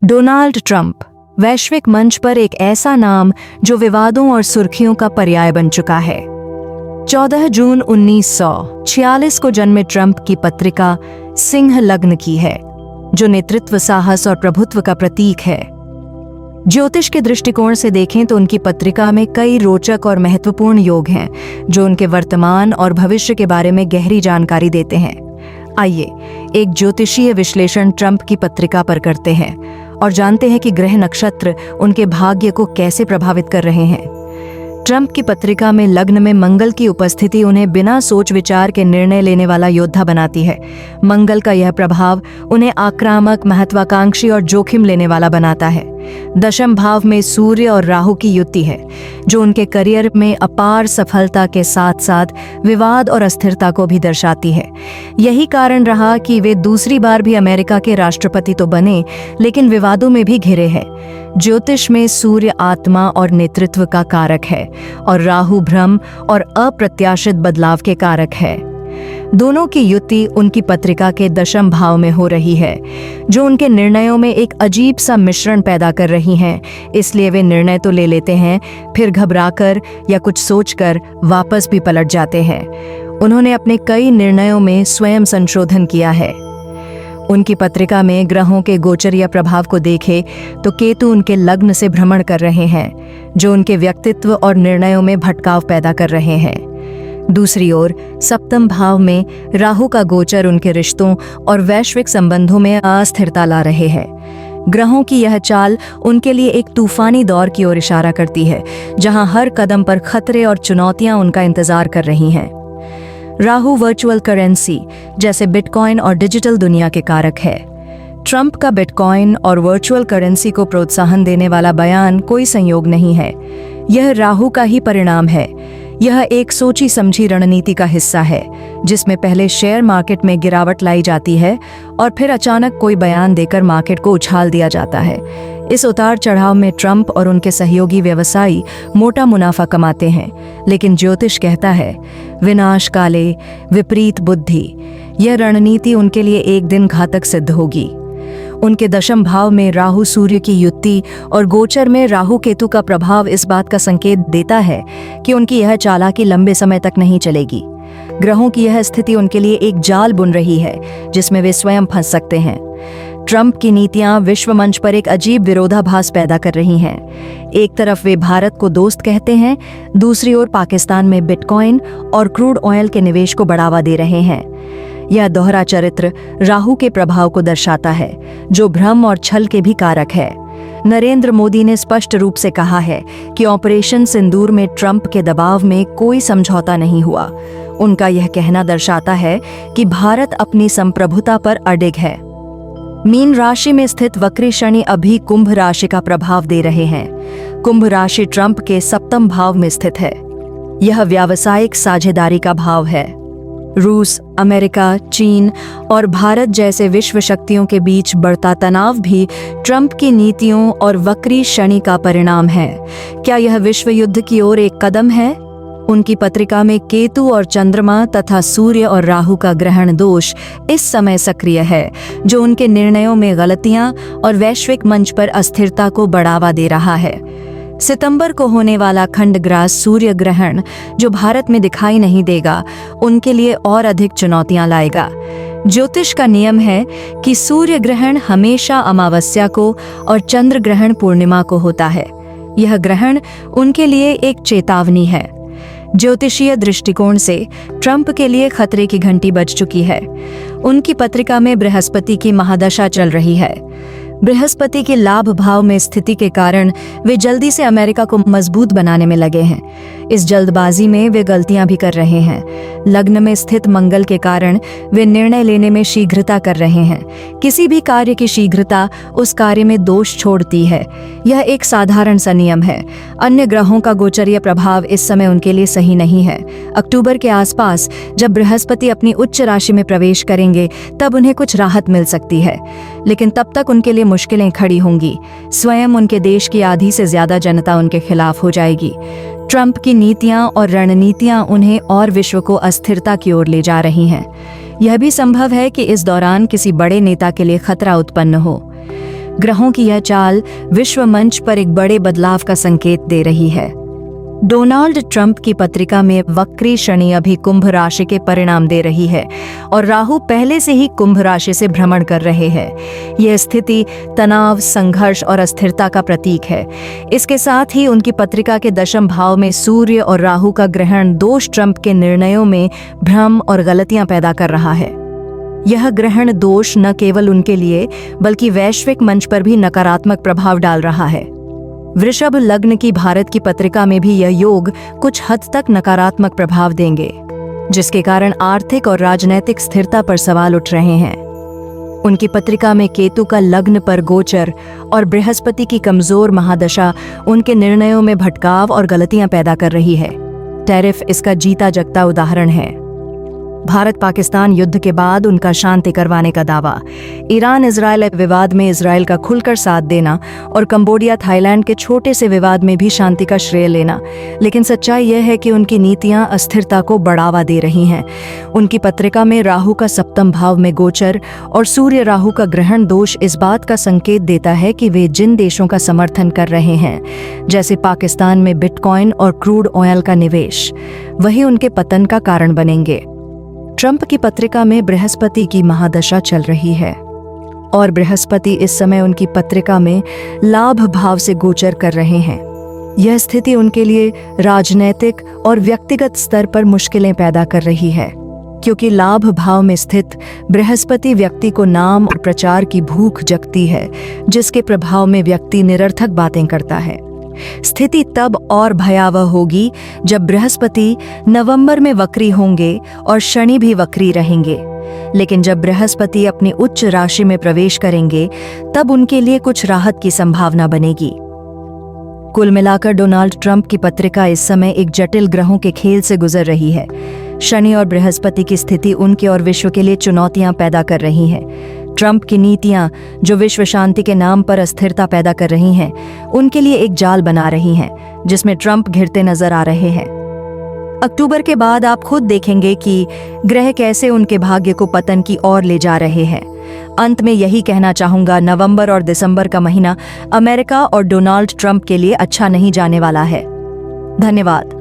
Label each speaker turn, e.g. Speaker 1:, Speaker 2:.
Speaker 1: Donald Trump वैश्विक मंच पर एक ऐसा नाम जो विवादों और सुर्खियों का पर्याय बन चुका है। 14 जून 1946 को जन्मे ट्रंप की पत्रिका सिंह लग्न की है, जो नेतृत्व, साहस और प्रभुत्व का प्रतीक है। ज्योतिष के दृष्टिकोण से देखें तो उनकी पत्रिका में कई रोचक और महत्वपूर्ण योग हैं, जो उनके वर्तमान और भविष्य के बारे में गहरी जानकारी देते हैं। आइए एक ज्योतिषीय विश्लेषण ट्रंप की पत्रिका पर करते हैं और जानते हैं कि ग्रह नक्षत्र उनके भाग्य को कैसे प्रभावित कर रहे हैं। ट्रंप की पत्रिका में लग्न में मंगल की उपस्थिति उन्हें बिना सोच विचार के निर्णय लेने वाला योद्धा बनाती है। मंगल का यह प्रभाव उन्हें आक्रामक, महत्वाकांक्षी और जोखिम लेने वाला बनाता है। दशम भाव में सूर्य और राहु की युति है, जो उनके करियर में अपार सफलता के साथ साथ विवाद और अस्थिरता को भी दर्शाती है। यही कारण रहा कि वे दूसरी बार भी अमेरिका के राष्ट्रपति तो बने, लेकिन विवादों में भी घिरे हैं। ज्योतिष में सूर्य आत्मा और नेतृत्व का कारक है और राहु भ्रम और अप्रत्याशित बदलाव के कारक है। दोनों की युति उनकी पत्रिका के दशम भाव में हो रही है, जो उनके निर्णयों में एक अजीब सा मिश्रण पैदा कर रही हैं। इसलिए वे निर्णय तो ले लेते हैं, फिर घबराकर या कुछ सोचकर वापस भी पलट जाते हैं। उन्होंने अपने कई निर्णयों में स्वयं संशोधन किया है। उनकी पत्रिका में ग्रहों के गोचर या प्रभाव को देखें तो केतु उनके लग्न से भ्रमण कर रहे हैं, जो उनके व्यक्तित्व और निर्णयों में भटकाव पैदा कर रहे हैं। दूसरी ओर सप्तम भाव में राहु का गोचर उनके रिश्तों और वैश्विक संबंधों में अस्थिरता ला रहे हैं। ग्रहों की यह चाल उनके लिए एक तूफानी दौर की ओर इशारा करती है, जहां हर कदम पर खतरे और चुनौतियां उनका इंतजार कर रही हैं। राहु वर्चुअल करेंसी जैसे बिटकॉइन और डिजिटल दुनिया के कारक है। ट्रंप का बिटकॉइन और वर्चुअल करेंसी को प्रोत्साहन देने वाला बयान कोई संयोग नहीं है, यह राहु का ही परिणाम है। यह एक सोची समझी रणनीति का हिस्सा है, जिसमें पहले शेयर मार्केट में गिरावट लाई जाती है और फिर अचानक कोई बयान देकर मार्केट को उछाल दिया जाता है। इस उतार चढ़ाव में ट्रंप और उनके सहयोगी व्यवसायी मोटा मुनाफा कमाते हैं, लेकिन ज्योतिष कहता है विनाश काले विपरीत बुद्धि। यह रणनीति उनके लिए एक दिन घातक सिद्ध होगी। उनके दशम भाव में राहु सूर्य की युति और गोचर में राहु केतु का प्रभाव इस बात का संकेत देता है कि उनकी यह चालाकी लंबे समय तक नहीं चलेगी। ग्रहों की यह स्थिति उनके लिए एक जाल बुन रही है, जिसमें वे स्वयं फंस सकते हैं। ट्रंप की नीतियां विश्व मंच पर एक अजीब विरोधाभास पैदा कर रही हैं। एक तरफ वे भारत को दोस्त कहते हैं, दूसरी ओर पाकिस्तान में बिटकॉइन और क्रूड ऑयल के निवेश को बढ़ावा दे रहे हैं। यह दोहरा चरित्र राहु के प्रभाव को दर्शाता है, जो भ्रम और छल के भी कारक है। नरेंद्र मोदी ने स्पष्ट रूप से कहा है कि ऑपरेशन सिंदूर में ट्रंप के दबाव में कोई समझौता नहीं हुआ। उनका यह कहना दर्शाता है कि भारत अपनी संप्रभुता पर अडिग है। मीन राशि में स्थित वक्री शनि अभी कुंभ राशि का प्रभाव दे रहे हैं। कुंभ राशि ट्रंप के सप्तम भाव में स्थित है। यह व्यावसायिक साझेदारी का भाव है। रूस, अमेरिका, चीन और भारत जैसे विश्व शक्तियों के बीच बढ़ता तनाव भी ट्रंप की नीतियों और वक्री शनि का परिणाम है। क्या यह विश्व युद्ध की ओर एक कदम है? उनकी पत्रिका में केतु और चंद्रमा तथा सूर्य और राहु का ग्रहण दोष इस समय सक्रिय है, जो उनके निर्णयों में गलतियां और वैश्विक मंच पर अस्थिरता को बढ़ावा दे रहा है। सितंबर को होने वाला खंडग्रास सूर्य ग्रहण, जो भारत में दिखाई नहीं देगा, उनके लिए और अधिक चुनौतियां लाएगा। ज्योतिष का नियम है कि सूर्य ग्रहण हमेशा अमावस्या को और चंद्र ग्रहण पूर्णिमा को होता है। यह ग्रहण उनके लिए एक चेतावनी है। ज्योतिषीय दृष्टिकोण से ट्रंप के लिए खतरे की घंटी बज चुकी है। उनकी पत्रिका में बृहस्पति की महादशा चल रही है। बृहस्पति के लाभ भाव में स्थिति के कारण वे जल्दी से अमेरिका को मजबूत बनाने में लगे हैं। इस जल्दबाजी में वे गलतियां भी कर रहे हैं। लग्न में स्थित मंगल के कारण वे निर्णय लेने में शीघ्रता कर रहे हैं। किसी भी कार्य की शीघ्रता उस कार्य में दोष छोड़ती है। यह एक साधारण सा नियम है। अन्य ग्रहों का गोचरीय प्रभाव इस समय उनके लिए सही नहीं है। अक्टूबर के आसपास जब बृहस्पति अपनी उच्च राशि में प्रवेश करेंगे, तब उन्हें कुछ राहत मिल सकती है, लेकिन तब तक उनके लिए मुश्किलें खड़ी होंगी। स्वयं उनके देश की आधी से ज्यादा जनता उनके खिलाफ हो जाएगी। ट्रंप की नीतियां और रणनीतियां उन्हें और विश्व को अस्थिरता की ओर ले जा रही हैं। यह भी संभव है कि इस दौरान किसी बड़े नेता के लिए खतरा उत्पन्न हो। ग्रहों की यह चाल विश्व मंच पर एक बड़े बदलाव का संकेत दे रही है। डोनाल्ड ट्रंप की पत्रिका में वक्री शनि अभी कुंभ राशि के परिणाम दे रही है और राहु पहले से ही कुंभ राशि से भ्रमण कर रहे हैं। यह स्थिति तनाव, संघर्ष और अस्थिरता का प्रतीक है। इसके साथ ही उनकी पत्रिका के दशम भाव में सूर्य और राहु का ग्रहण दोष ट्रंप के निर्णयों में भ्रम और गलतियां पैदा कर रहा है। यह ग्रहण दोष न केवल उनके लिए बल्कि वैश्विक मंच पर भी नकारात्मक प्रभाव डाल रहा है। वृषभ लग्न की भारत की पत्रिका में भी यह योग कुछ हद तक नकारात्मक प्रभाव देंगे, जिसके कारण आर्थिक और राजनैतिक स्थिरता पर सवाल उठ रहे हैं। उनकी पत्रिका में केतु का लग्न पर गोचर और बृहस्पति की कमजोर महादशा उनके निर्णयों में भटकाव और गलतियां पैदा कर रही है। टैरिफ इसका जीता जगता उदाहरण है। भारत पाकिस्तान युद्ध के बाद उनका शांति करवाने का दावा, ईरान इजराइल विवाद में इजराइल का खुलकर साथ देना और कंबोडिया थाईलैंड के छोटे से विवाद में भी शांति का श्रेय लेना। लेकिन सच्चाई यह है कि उनकी नीतियां अस्थिरता को बढ़ावा दे रही हैं। उनकी पत्रिका में राहु का सप्तम भाव में गोचर और सूर्य राहु का ग्रहण दोष इस बात का संकेत देता है कि वे जिन देशों का समर्थन कर रहे हैं, जैसे पाकिस्तान में बिटकॉइन और क्रूड ऑयल का निवेश, वही उनके पतन का कारण बनेंगे। ट्रंप की पत्रिका में बृहस्पति की महादशा चल रही है और बृहस्पति इस समय उनकी पत्रिका में लाभ भाव से गोचर कर रहे हैं। यह स्थिति उनके लिए राजनैतिक और व्यक्तिगत स्तर पर मुश्किलें पैदा कर रही है, क्योंकि लाभ भाव में स्थित बृहस्पति व्यक्ति को नाम और प्रचार की भूख जगती है, जिसके प्रभाव में व्यक्ति निरर्थक बातें करता है। स्थिति तब और भयावह होगी जब बृहस्पति नवंबर में वक्री होंगे और शनि भी वक्री रहेंगे। लेकिन जब बृहस्पति अपनी उच्च राशि में प्रवेश करेंगे, तब उनके लिए कुछ राहत की संभावना बनेगी। कुल मिलाकर डोनाल्ड ट्रंप की पत्रिका इस समय एक जटिल ग्रहों के खेल से गुजर रही है। शनि और बृहस्पति की स्थिति उनके और विश्व के लिए चुनौतियां पैदा कर रही हैं। ट्रंप की नीतियां, जो विश्व शांति के नाम पर अस्थिरता पैदा कर रही हैं, उनके लिए एक जाल बना रही हैं, जिसमें ट्रंप घिरते नजर आ रहे हैं। अक्टूबर के बाद आप खुद देखेंगे कि ग्रह कैसे उनके भाग्य को पतन की ओर ले जा रहे हैं। अंत में यही कहना चाहूंगा, नवंबर और दिसंबर का महीना अमेरिका और डोनाल्ड ट्रंप के लिए अच्छा नहीं जाने वाला है। धन्यवाद।